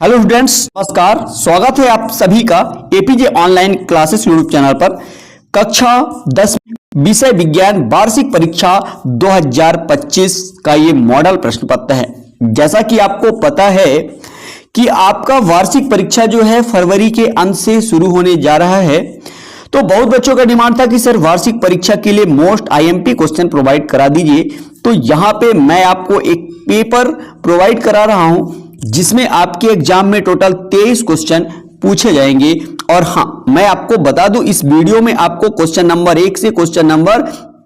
Hello students, नमस्कार। स्वागत है आप सभी का APJ online classes YouTube channel पर। कक्षा 10 विषय विज्ञान वार्षिक परीक्षा 2025 का ये मॉडल प्रश्न पत्र है। जैसा कि आपको पता है कि आपका वार्षिक परीक्षा जो है फरवरी के अंत से शुरू होने जा रहा है, तो बहुत बच्चों का डिमांड था कि सर वार्षिक परीक्षा के लिए मोस्ट आईएमपी क्वेश्चन प्रोवाइड करा दीजिए। तो यहाँ पे मैं आपको एक पेपर प्रोवाइड करा रहा हूं जिसमें आपके एग्जाम में टोटल 23 क्वेश्चन पूछे जाएंगे। और हाँ, मैं आपको बता दूं, इस वीडियो में आपको क्वेश्चन नंबर 1 से क्वेश्चन नंबर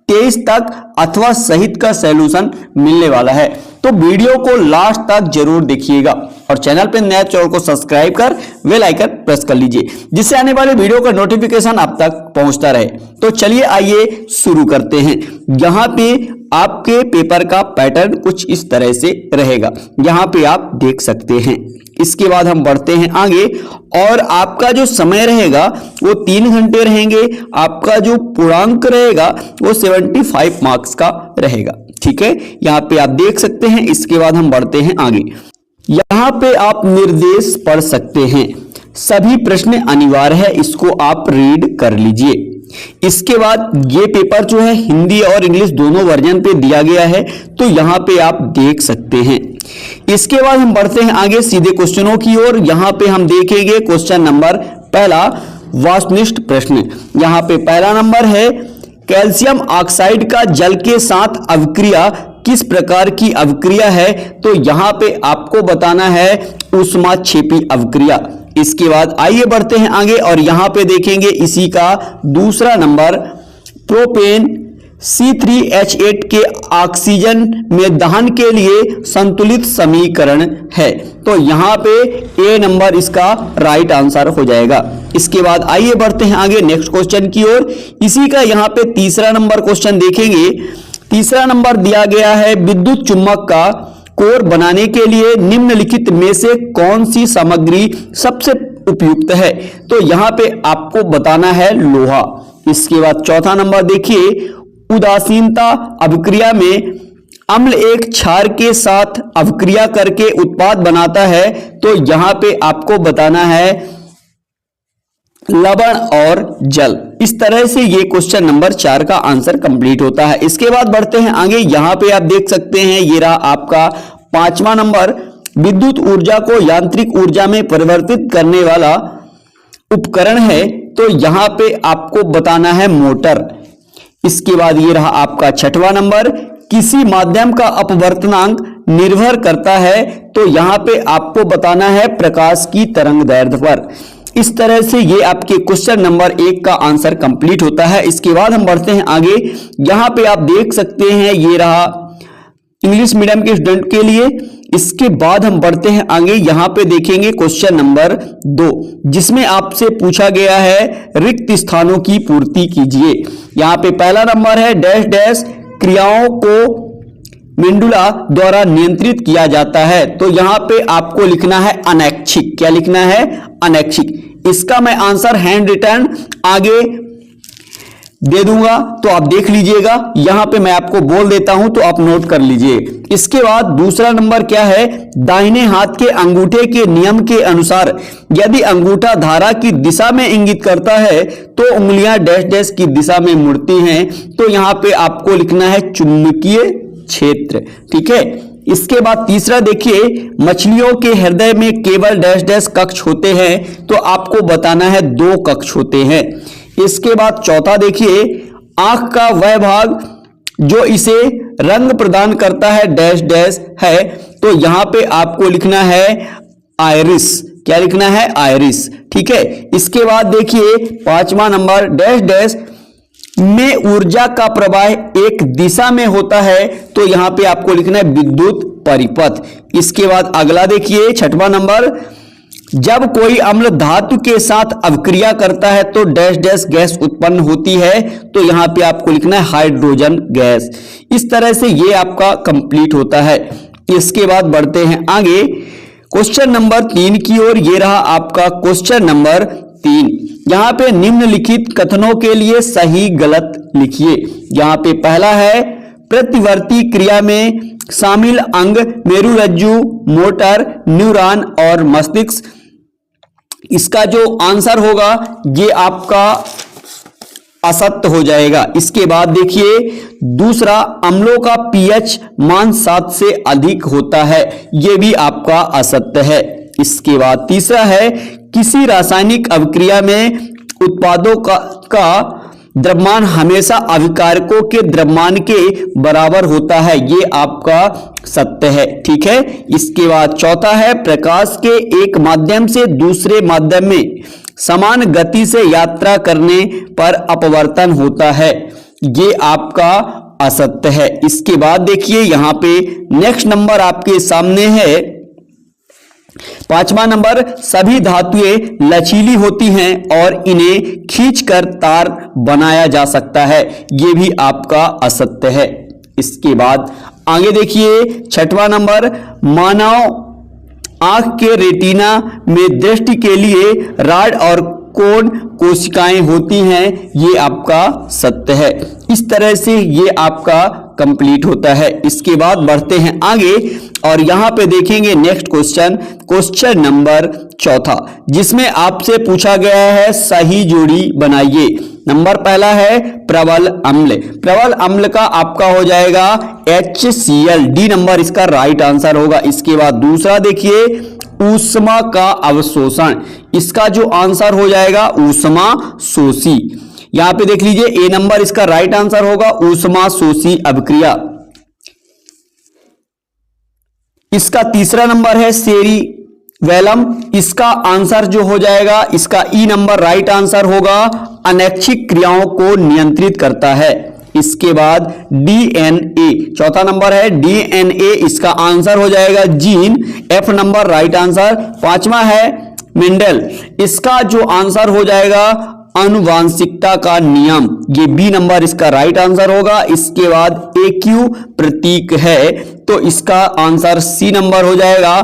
23 तक अथवा सहित का सॉल्यूशन मिलने वाला है। तो वीडियो को लास्ट तक जरूर देखिएगा और चैनल पे नया चैनल को सब्सक्राइब कर बेल आइकन प्रेस कर लीजिए, जिससे आने वाले वीडियो का नोटिफिकेशन आप तक पहुंचता रहे। तो चलिए आइए शुरू करते हैं। यहाँ पे आपके पेपर का पैटर्न कुछ इस तरह से रहेगा, यहाँ पे आप देख सकते हैं। इसके बाद हम बढ़ते हैं आगे और आपका जो समय रहेगा वो 3 घंटे रहेंगे। आपका जो पूर्णांक रहेगा वो 75 मार्क्स का रहेगा। ठीक है, यहाँ पे आप देख सकते हैं। इसके बाद हम बढ़ते हैं आगे। यहाँ पे आप निर्देश पढ़ सकते हैं। सभी प्रश्न अनिवार्य है, इसको आप रीड कर लीजिए। इसके बाद ये पेपर जो है हिंदी और इंग्लिश दोनों वर्जन पे दिया गया है, तो यहाँ पे आप देख सकते हैं। इसके बाद हम बढ़ते हैं आगे सीधे क्वेश्चनों की ओर। यहाँ पे हम देखेंगे क्वेश्चन नंबर पहला, वस्तुनिष्ठ प्रश्न। यहाँ पे पहला नंबर है, कैल्शियम ऑक्साइड का जल के साथ अभिक्रिया किस प्रकार की अभिक्रिया है? तो यहाँ पे आपको बताना है ऊष्माक्षेपी अभिक्रिया। इसके बाद आइए बढ़ते हैं आगे और यहां पे देखेंगे इसी का दूसरा नंबर, प्रोपेन C3H8 के ऑक्सीजन में दहन के लिए संतुलित समीकरण है। तो यहां पे ए नंबर इसका राइट आंसर हो जाएगा। इसके बाद आइए बढ़ते हैं आगे नेक्स्ट क्वेश्चन की ओर। इसी का यहां पे तीसरा नंबर क्वेश्चन देखेंगे। तीसरा नंबर दिया गया है, विद्युत चुम्बक का कोर बनाने के लिए निम्नलिखित में से कौन सी सामग्री सबसे उपयुक्त है? तो यहां पे आपको बताना है लोहा। इसके बाद चौथा नंबर देखिए, उदासीनता अभिक्रिया में अम्ल एक क्षार के साथ अभिक्रिया करके उत्पाद बनाता है, तो यहां पे आपको बताना है लवण और जल। इस तरह से ये क्वेश्चन नंबर 4 का आंसर कंप्लीट होता है। इसके बाद बढ़ते हैं आगे। यहां पे आप देख सकते हैं, ये रहा आपका 5वां नंबर, विद्युत ऊर्जा को यांत्रिक ऊर्जा में परिवर्तित करने वाला उपकरण है, तो यहां पे आपको बताना है मोटर। इसके बाद ये रहा आपका 6वां नंबर, किसी माध्यम का अपवर्तनांक निर्भर करता है, तो यहां पे आपको बताना है प्रकाश की तरंगदैर्ध्य पर। इस तरह से ये आपके क्वेश्चन नंबर 1 का आंसर कंप्लीट होता है। इसके बाद हम बढ़ते हैं आगे। यहां पे आप देख सकते हैं, ये रहा इंग्लिश मीडियम के स्टूडेंट के लिए। इसके बाद हम बढ़ते हैं आगे। यहां पे देखेंगे क्वेश्चन नंबर 2, जिसमें आपसे पूछा गया है रिक्त स्थानों की पूर्ति कीजिए। यहां पे पहला नंबर है, डैश डैश क्रियाओं को मेंडुला द्वारा नियंत्रित किया जाता है। तो यहां पे आपको लिखना है अनैच्छिक। क्या लिखना है? अनैच्छिक। इसका मैं आंसर हैंड रिटन आगे दे दूंगा, तो आप देख लीजिएगा। यहां पे मैं आपको बोल देता हूं, तो आप नोट कर लीजिए। इसके बाद दूसरा नंबर क्या है, दाहिने हाथ के अंगूठे के नियम के अनुसार यदि अंगूठा धारा की दिशा में इंगित करता है तो उंगलियां डैश डैश की दिशा में मुड़ती हैं। तो यहां पे आपको लिखना है चुंबकीय क्षेत्र। ठीक है। इसके बाद तीसरा देखिए, मछलियों के हृदय में केवल डैश डैश कक्ष होते हैं, तो आपको बताना है 2 कक्ष होते हैं। इसके बाद चौथा देखिए, आंख का वह भाग जो इसे रंग प्रदान करता है डैश डैश है, तो यहां पे आपको लिखना है आइरिस। क्या लिखना है? आइरिस। ठीक है। इसके बाद देखिए 5वां नंबर, डैश डैश में ऊर्जा का प्रवाह एक दिशा में होता है, तो यहां पे आपको लिखना है विद्युत परिपथ। इसके बाद अगला देखिए 6वां नंबर, जब कोई अम्ल धातु के साथ अभिक्रिया करता है तो डैश डैश गैस उत्पन्न होती है, तो यहां पे आपको लिखना है हाइड्रोजन गैस। इस तरह से ये आपका कंप्लीट होता है। इसके बाद बढ़ते हैं आगे क्वेश्चन नंबर 3 की ओर। ये रहा आपका क्वेश्चन नंबर 3। यहां पे निम्नलिखित कथनों के लिए सही गलत लिखिए। यहां पे पहला है, प्रतिवर्ती क्रिया में शामिल अंग मेरुरज्जु, मोटर न्यूरॉन और मस्तिष्क। इसका जो आंसर होगा ये आपका असत्य हो जाएगा। इसके बाद देखिए दूसरा, अम्लों का पीएच मान 7 से अधिक होता है, यह भी आपका असत्य है। इसके बाद तीसरा है, किसी रासायनिक अभिक्रिया में उत्पादों का द्रव्यमान हमेशा अभिकारकों के द्रव्यमान के बराबर होता है, ये आपका सत्य है। ठीक है। इसके बाद चौथा है, प्रकाश के एक माध्यम से दूसरे माध्यम में समान गति से यात्रा करने पर अपवर्तन होता है, ये आपका असत्य है। इसके बाद देखिए यहां पे नेक्स्ट नंबर आपके सामने है 5वां नंबर, सभी धातुएं लचीली होती हैं और इन्हें खींचकर तार बनाया जा सकता है, यह भी आपका असत्य है। इसके बाद आगे देखिए 6वां नंबर, मानव आंख के रेटिना में दृष्टि के लिए राड और कोण कोशिकाएं होती हैं, ये आपका सत्य है। इस तरह से ये आपका कंप्लीट होता है। इसके बाद बढ़ते हैं आगे और यहां पे देखेंगे नेक्स्ट क्वेश्चन नंबर 4, जिसमें आपसे पूछा गया है सही जोड़ी बनाइए। नंबर पहला है प्रबल अम्ल। प्रबल अम्ल का आपका हो जाएगा HCl, डी नंबर इसका राइट आंसर होगा। इसके बाद दूसरा देखिए ऊष्मा का अवशोषण, इसका जो आंसर हो जाएगा ऊष्मा शोषी। यहां पे देख लीजिए ए नंबर इसका राइट आंसर होगा ऊष्मा शोषी अभिक्रिया। इसका तीसरा नंबर है सेरिवेलम, इसका आंसर जो हो जाएगा इसका ई नंबर राइट आंसर होगा अनैच्छिक क्रियाओं को नियंत्रित करता है। इसके बाद DNA, चौथा नंबर है DNA, इसका आंसर हो जाएगा gene, F number right answer. 5वां है मेंडल, इसका जो आंसर हो जाएगा आनुवांशिकता का नियम, ये बी नंबर इसका राइट आंसर होगा। इसके बाद AQ प्रतीक है तो इसका आंसर सी नंबर हो जाएगा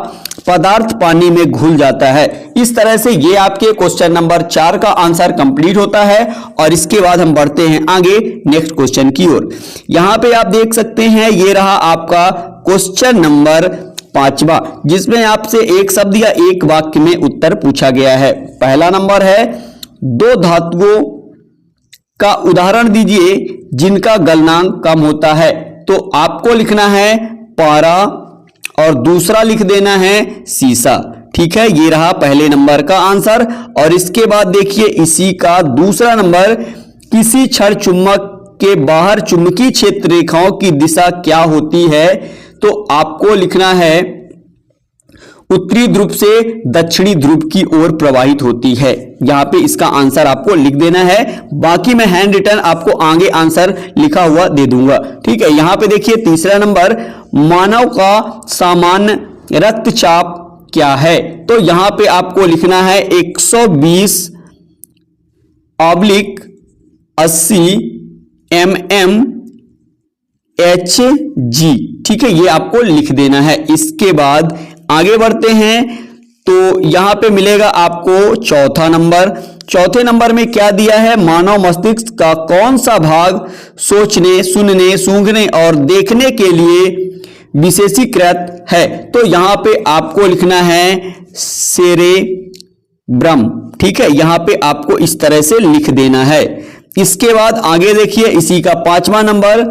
पदार्थ पानी में घुल जाता है। इस तरह से ये आपके क्वेश्चन नंबर 4 का आंसर कंप्लीट होता है। और इसके बाद हम बढ़ते हैं आगे नेक्स्ट क्वेश्चन की ओर। यहां पे आप देख सकते हैं ये रहा आपका क्वेश्चन नंबर 5वां, जिसमें आपसे एक शब्द या एक वाक्य में उत्तर पूछा गया है। पहला नंबर है, दो धातुओं का उदाहरण दीजिए जिनका गलनांक कम होता है। तो आपको लिखना है पारा और दूसरा लिख देना है सीसा। ठीक है, ये रहा पहले नंबर का आंसर। और इसके बाद देखिए इसी का दूसरा नंबर, किसी क्षण चुंबक के बाहर चुंबकीय क्षेत्र रेखाओं की दिशा क्या होती है। तो आपको लिखना है उत्तरी ध्रुव से दक्षिणी ध्रुव की ओर प्रवाहित होती है। यहां पे इसका आंसर आपको लिख देना है, बाकी मैं हैंड रिटन आपको आगे आंसर लिखा हुआ दे दूंगा। ठीक है, यहां पे देखिए तीसरा नंबर, मानव का सामान्य रक्तचाप क्या है। तो यहां पे आपको लिखना है 120/80 mmHg। ठीक है, ये आपको लिख देना है। इसके बाद आगे बढ़ते हैं तो यहां पे मिलेगा आपको चौथा नंबर। चौथे नंबर में क्या दिया है, मानव मस्तिष्क का कौन सा भाग सोचने, सुनने, सूंघने और देखने के लिए विशेषीकृत है। तो यहां पे आपको लिखना है सेरेब्रम। ठीक है, यहां पे आपको इस तरह से लिख देना है। इसके बाद आगे देखिए इसी का 5वां नंबर,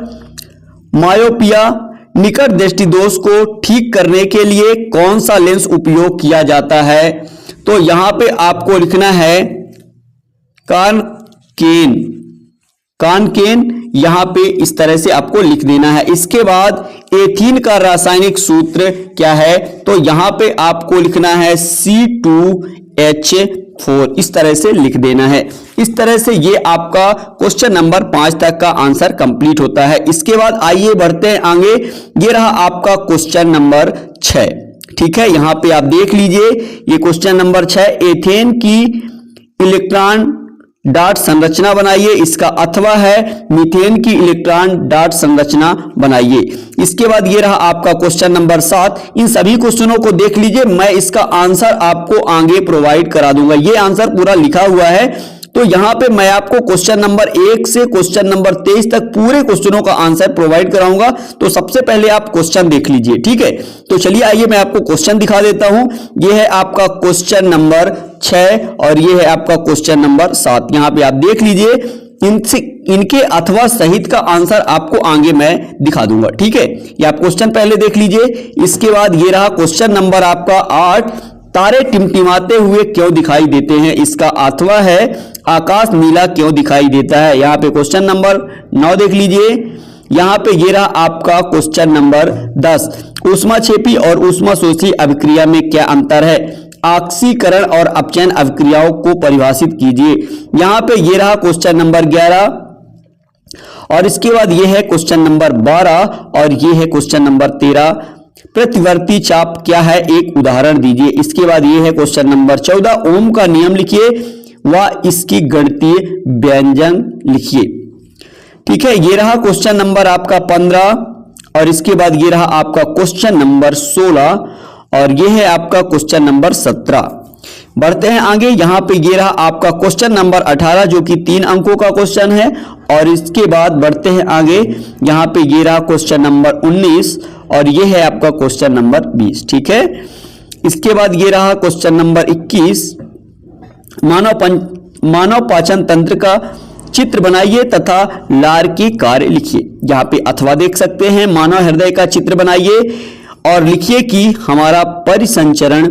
मायोपिया निकट दृष्टि दोष को ठीक करने के लिए कौन सा लेंस उपयोग किया जाता है। तो यहां पे आपको लिखना है कानकेन, यहां पे इस तरह से आपको लिख देना है। इसके बाद एथीन का रासायनिक सूत्र क्या है। तो यहां पे आपको लिखना है C2H4, इस तरह से लिख देना है। इस तरह से ये आपका क्वेश्चन नंबर 5 तक का आंसर कंप्लीट होता है। इसके बाद आइए बढ़ते हैं आगे। ये रहा आपका क्वेश्चन नंबर 6। ठीक है, यहां पे आप देख लीजिए ये क्वेश्चन नंबर 6, एथेन की इलेक्ट्रॉन डाट संरचना बनाइए। इसका अथवा है मीथेन की इलेक्ट्रॉन डाट संरचना बनाइए। इसके बाद ये रहा आपका क्वेश्चन नंबर 7। इन सभी क्वेश्चनों को देख लीजिए, मैं इसका आंसर आपको आगे प्रोवाइड करा दूंगा। ये आंसर पूरा लिखा हुआ है तो यहां पे मैं आपको क्वेश्चन नंबर 1 से क्वेश्चन नंबर 23 तक पूरे क्वेश्चनों का आंसर प्रोवाइड कराऊंगा। तो सबसे पहले आप क्वेश्चन देख लीजिए, ठीक है। तो चलिए आइए मैं आपको क्वेश्चन दिखा देता हूं। यह है आपका क्वेश्चन नंबर 6 और यह है आपका क्वेश्चन नंबर 7। यहां पे आप देख लीजिए, इनके अथवा सहित का आंसर आपको आगे मैं दिखा दूंगा, ठीक है। ये आप क्वेश्चन पहले देख लीजिए। इसके बाद ये रहा क्वेश्चन नंबर आपका 8, तारे टिमटिमाते हुए क्यों दिखाई देते हैं। इसका अथवा है आकाश नीला क्यों दिखाई देता है। यहां पे क्वेश्चन नंबर 9 देख लीजिए। यहां पे ये रहा आपका क्वेश्चन नंबर 10, ऊष्माक्षेपी और ऊष्माशोषी अभिक्रिया में क्या अंतर है। ऑक्सीकरण और अपचयन अभिक्रियाओं को परिभाषित कीजिए। यहां पे ये रहा क्वेश्चन नंबर 11 और इसके बाद ये है क्वेश्चन नंबर 12 और ये है क्वेश्चन नंबर 13। प्रतिवर्ती चाप क्या है, एक उदाहरण दीजिए। इसके बाद ये है क्वेश्चन नंबर 14, ओम का नियम लिखिए व इसकी गणितीय व्यंजन लिखिए, ठीक है। ये रहा क्वेश्चन नंबर आपका 15 और इसके बाद ये रहा आपका क्वेश्चन नंबर 16 और ये है आपका क्वेश्चन नंबर 17। बढ़ते हैं आगे। यहां पे ये रहा आपका क्वेश्चन नंबर 18 जो कि 3 अंकों का क्वेश्चन है और इसके बाद बढ़ते हैं आगे। यहां पे ये रहा क्वेश्चन नंबर 19 और ये है आपका क्वेश्चन नंबर 20, ठीक है। इसके बाद ये रहा क्वेश्चन नंबर 21, मानव पाचन तंत्र का चित्र बनाइए तथा लार की कार्य लिखिए। यहां पे अथवा देख सकते हैं, मानव हृदय का चित्र बनाइए और लिखिए कि हमारा परिसंचरण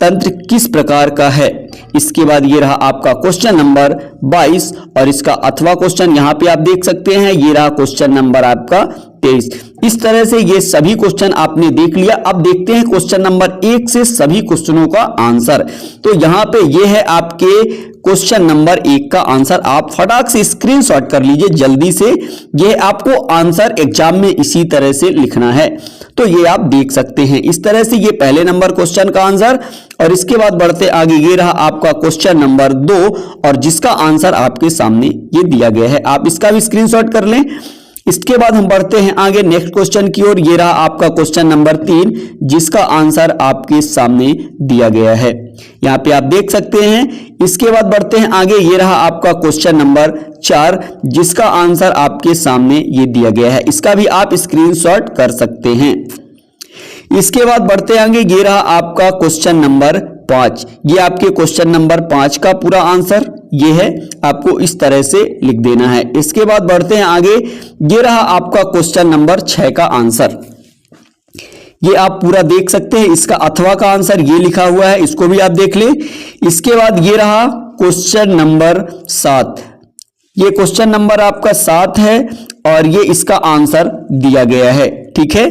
तंत्र किस प्रकार का है। इसके बाद ये रहा आपका क्वेश्चन नंबर 22 और इसका अथवा क्वेश्चन यहां पे आप देख सकते हैं। ये रहा क्वेश्चन नंबर आपका 23। इस तरह से ये सभी क्वेश्चन आपने देख लिया। अब देखते हैं क्वेश्चन नंबर 1 से सभी क्वेश्चनों का आंसर। तो यहां पे ये है आपके क्वेश्चन नंबर 1 का आंसर। आप फटाक से स्क्रीनशॉट कर लीजिए जल्दी से। ये आपको आंसर एग्जाम में इसी तरह से लिखना है, तो ये आप देख सकते हैं इस तरह से। ये पहले नंबर क्वेश्चन का आंसर और इसके बाद बढ़ते आगे ये रहा आपका क्वेश्चन नंबर 2 और जिसका आंसर आपके सामने ये दिया गया है। आप इसका भी स्क्रीनशॉट कर लें। इसके बाद हम बढ़ते हैं आगे नेक्स्ट क्वेश्चन की ओर। ये रहा आपका क्वेश्चन नंबर 3 जिसका आंसर आपके सामने दिया गया है, यहां पे आप देख सकते हैं। इसके बाद बढ़ते हैं आगे। ये रहा आपका क्वेश्चन नंबर 4 जिसका आंसर आपके सामने ये दिया गया है। इसका भी आप स्क्रीनशॉट कर सकते हैं। इसके बाद बढ़ते आगे। ये रहा आपका क्वेश्चन नंबर 5। ये आपके क्वेश्चन नंबर 5 का पूरा आंसर ये है, आपको इस तरह से लिख देना है। इसके बाद बढ़ते हैं आगे। ये रहा आपका क्वेश्चन नंबर 6 का आंसर, ये आप पूरा देख सकते हैं। इसका अथवा का आंसर ये लिखा हुआ है, इसको भी आप देख लें। इसके बाद ये रहा क्वेश्चन नंबर 7। ये क्वेश्चन नंबर आपका 7 है और ये इसका आंसर दिया गया है, ठीक है।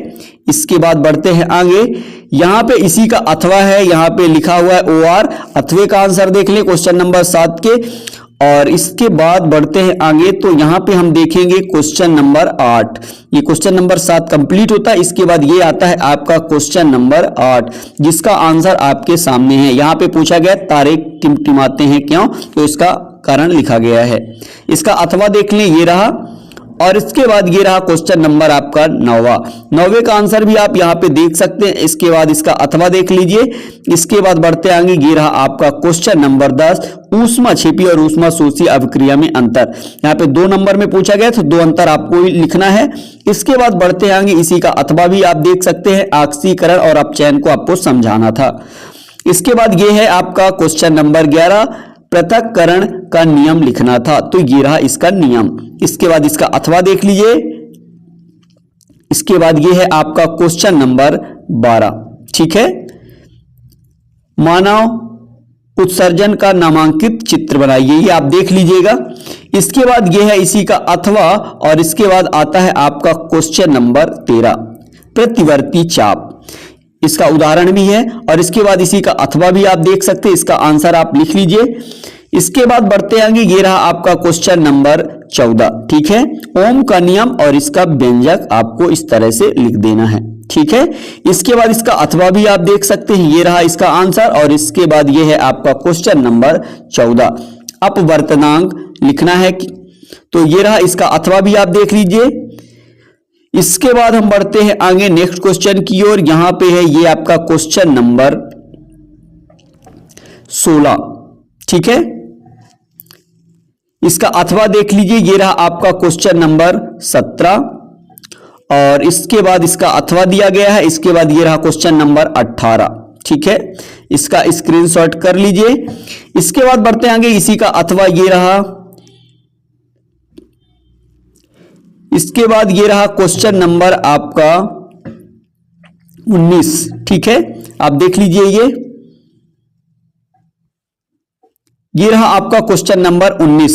इसके बाद बढ़ते हैं आगे। यहां पे इसी का अथवा है, यहां पे लिखा हुआ है OR। अथवे का आंसर देख लें क्वेश्चन नंबर 7 के। और इसके बाद बढ़ते हैं आगे। तो यहां पे हम देखेंगे क्वेश्चन नंबर 8। ये क्वेश्चन नंबर 7 कंप्लीट होता है। इसके बाद ये आता है आपका क्वेश्चन नंबर 8 जिसका आंसर आपके सामने है। यहां पे पूछा गया तारे टिमटिमाते हैं क्यों, तो इसका कारण लिखा गया है। इसका अथवा देख लें, ये रहा। और इसके बाद ये रहा क्वेश्चन नंबर आपका 9वें का आंसर भी आप यहां पे देख सकते हैं। इसके बाद इसका अथवा देख लीजिए। इसके बाद बढ़ते आगे। ये रहा आपका क्वेश्चन नंबर 10, ऊष्माक्षेपी और ऊष्माशोषी अभिक्रिया में अंतर। यहाँ पे 2 नंबर में पूछा गया तो 2 अंतर आपको लिखना है। इसके बाद बढ़ते आगे। इसी का अथवा भी आप देख सकते हैं, ऑक्सीकरण और अपचयन को आपको समझाना था। इसके बाद ये है आपका क्वेश्चन नंबर 11, पृथक्करण का नियम लिखना था, तो ये रहा इसका नियम। इसके बाद इसका अथवा देख लीजिए। इसके बाद ये है आपका क्वेश्चन नंबर 12, ठीक है। मानव उत्सर्जन का नामांकित चित्र बनाइए, ये आप देख लीजिएगा। इसके बाद ये है इसी का अथवा और इसके बाद आता है आपका क्वेश्चन नंबर 13, प्रतिवर्ती चाप। इसका उदाहरण भी है और इसके बाद इसी का अथवा भी आप देख सकते हैं। इसका आंसर आप लिख लीजिए। इसके बाद बढ़ते आगे। ये रहा आपका क्वेश्चन नंबर 14, ठीक है। ओम का नियम और इसका व्यंजक आपको इस तरह से लिख देना है, ठीक है। इसके बाद इसका अथवा भी आप देख सकते हैं। ये रहा इसका आंसर और इसके बाद ये है आपका क्वेश्चन नंबर 14, अपवर्तनांक लिखना है, तो ये रहा इसका अथवा भी आप देख लीजिए। इसके बाद हम बढ़ते हैं आगे नेक्स्ट क्वेश्चन की ओर। यहां पे है ये आपका क्वेश्चन नंबर 16, ठीक है। इसका अथवा देख लीजिए, ये रहा आपका क्वेश्चन नंबर 17 और इसके बाद इसका अथवा दिया गया है। इसके बाद ये रहा क्वेश्चन नंबर 18। ठीक है, इसका स्क्रीनशॉट कर लीजिए। इसके बाद बढ़ते आगे, इसी का अथवा ये रहा। इसके बाद ये रहा क्वेश्चन नंबर आपका 19। ठीक है, आप देख लीजिए, ये रहा आपका क्वेश्चन नंबर 19।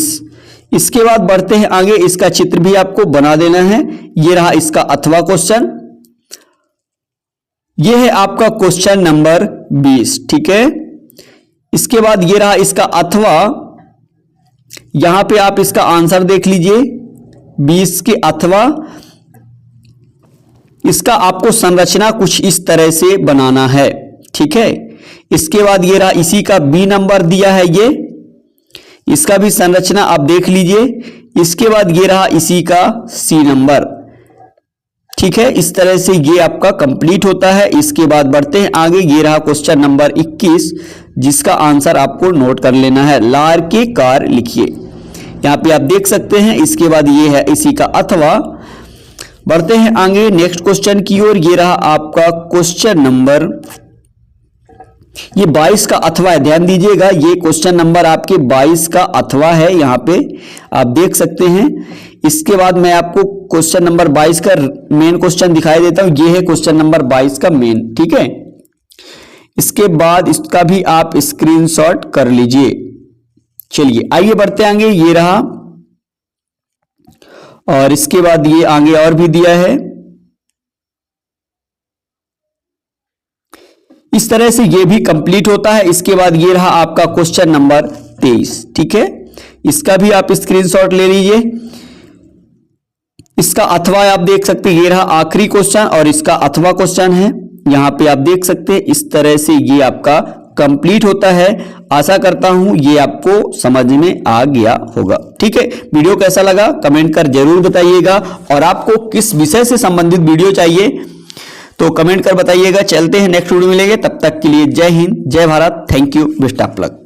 इसके बाद बढ़ते हैं आगे, इसका चित्र भी आपको बना देना है। ये रहा इसका अथवा क्वेश्चन, ये है आपका क्वेश्चन नंबर 20। ठीक है, इसके बाद ये रहा इसका अथवा, यहां पे आप इसका आंसर देख लीजिए 20 के अथवा। इसका आपको संरचना कुछ इस तरह से बनाना है। ठीक है, इसके बाद ये रहा इसी का बी नंबर दिया है, ये इसका भी संरचना आप देख लीजिए। इसके बाद ये रहा इसी का सी नंबर। ठीक है, इस तरह से ये आपका कंप्लीट होता है। इसके बाद बढ़ते हैं आगे, ये रहा क्वेश्चन नंबर 21 जिसका आंसर आपको नोट कर लेना है। लार के कार लिखिए, यहां पे आप देख सकते हैं। इसके बाद ये है इसी का अथवा। बढ़ते हैं आगे नेक्स्ट क्वेश्चन की ओर, ये रहा आपका क्वेश्चन नंबर, ये 22 का अथवा है। ध्यान दीजिएगा, ये क्वेश्चन नंबर आपके 22 का अथवा है, यहां पे आप देख सकते हैं। इसके बाद मैं आपको क्वेश्चन नंबर 22 का मेन क्वेश्चन दिखाई देता हूं। ये है क्वेश्चन नंबर 22 का मेन। ठीक है, इसके बाद इसका भी आप स्क्रीनशॉट कर लीजिए। चलिए आइए बढ़ते आगे, ये रहा और इसके बाद ये आगे और भी दिया है। इस तरह से ये भी कंप्लीट होता है। इसके बाद ये रहा आपका क्वेश्चन नंबर 23। ठीक है, इसका भी आप स्क्रीनशॉट ले लीजिए। इसका अथवा आप देख सकते हैं, ये रहा आखिरी क्वेश्चन और इसका अथवा क्वेश्चन है। यहां पे आप देख सकते हैं, इस तरह से ये आपका कंप्लीट होता है। आशा करता हूं ये आपको समझ में आ गया होगा। ठीक है, वीडियो कैसा लगा कमेंट कर जरूर बताइएगा, और आपको किस विषय से संबंधित वीडियो चाहिए तो कमेंट कर बताइएगा। चलते हैं नेक्स्ट वीडियो मिलेंगे, तब तक के लिए जय हिंद, जय Bharat, thank you, best of luck.